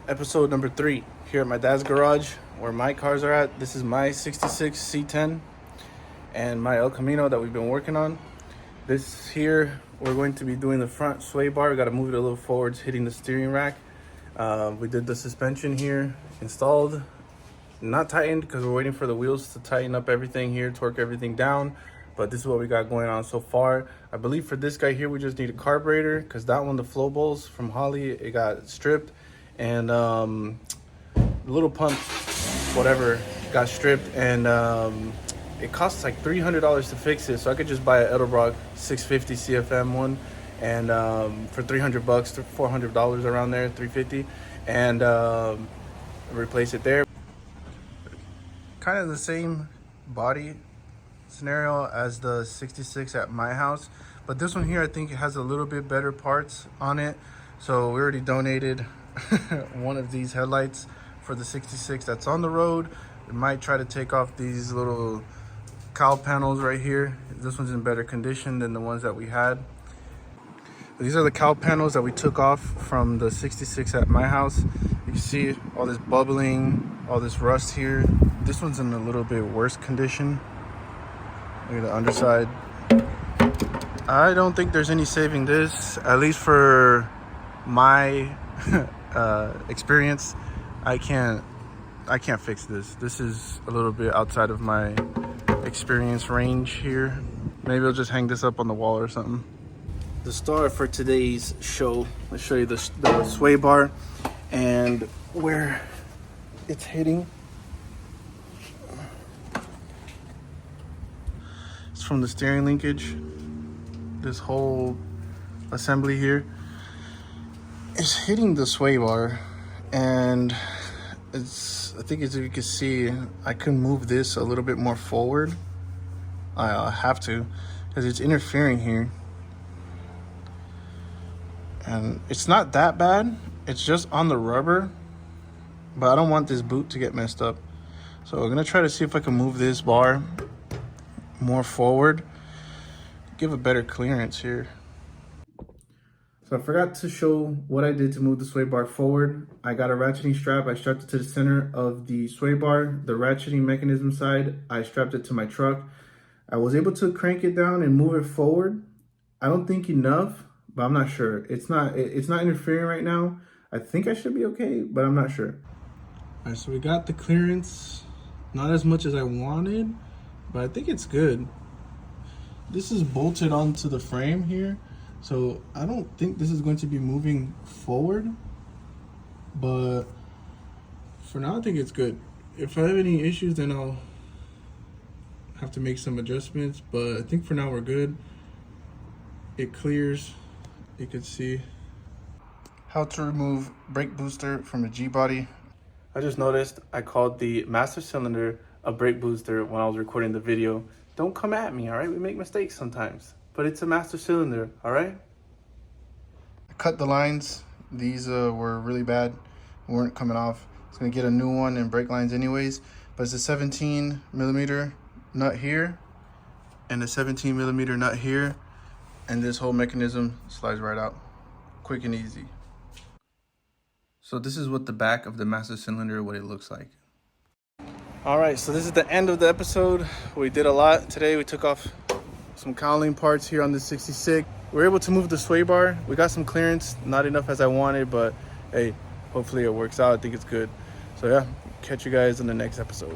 Episode number 3 here at my dad's garage where my cars are at. This is my 66 C10 and my El Camino that we've been working on. This here, we're going to be doing the front sway bar. We got to move it a little forwards, hitting the steering rack. We did the suspension here, installed, not tightened because we're waiting for the wheels to tighten up everything here, torque everything down. But this is what we got going on so far. I believe for this guy here, we just need a carburetor because that one, the flow bowls from Holly, it got stripped. And the little pump, whatever, got stripped. And it costs like $300 to fix it. So I could just buy an Edelbrock 650 CFM one. And for $300, $400 around there, $350. And replace it there. Kind of the same body scenario as the 66 at my house, but this one here I think it has a little bit better parts on it. So we already donated one of these headlights for the 66 that's on the road. We might try to take off these little cowl panels right here. This one's in better condition than the ones that we had. These are the cowl panels that we took off from the 66 at my house. You can see all this bubbling, all this rust here. This one's in a little bit worse condition. Look at the underside. I don't think there's any saving this, at least for my experience. I can't fix this. This is a little bit outside of my experience range here. Maybe I'll just hang this up on the wall or something. The star for today's show, let's show you the sway bar and where it's hitting. It's from the steering linkage. This whole assembly here is hitting the sway bar, and I think as you can see, I can move this a little bit more forward. I have to, because it's interfering here. And it's not that bad, it's just on the rubber, but I don't want this boot to get messed up. So I'm gonna try to see if I can move this bar more forward, give a better clearance here. So I forgot to show what I did to move the sway bar forward. I got a ratcheting strap. I strapped it to the center of the sway bar. The ratcheting mechanism side, I strapped it to my truck. I was able to crank it down and move it forward. I don't think enough, but I'm not sure. It's not interfering right now. I think I should be okay, but I'm not sure. All right, so we got the clearance, not as much as I wanted, but I think it's good. This is bolted onto the frame here, so I don't think this is going to be moving forward, but for now I think it's good. If I have any issues, then I'll have to make some adjustments, but I think for now we're good. It clears. You can see how to remove brake booster from a G-body. I just noticed I called the master cylinder a brake booster when I was recording the video. Don't come at me, all right? We make mistakes sometimes, but it's a master cylinder, all right? I cut the lines. These were really bad, weren't coming off. It's gonna get a new one and brake lines anyways, but it's a 17 millimeter nut here and a 17 millimeter nut here, and this whole mechanism slides right out, quick and easy. So this is what the back of the master cylinder, what it looks like. All right, so this is the end of the episode. We did a lot today. We took off some cowling parts here on the 66. We were able to move the sway bar. We got some clearance, not enough as I wanted, but hey, hopefully it works out. I think it's good. So yeah, catch you guys in the next episode.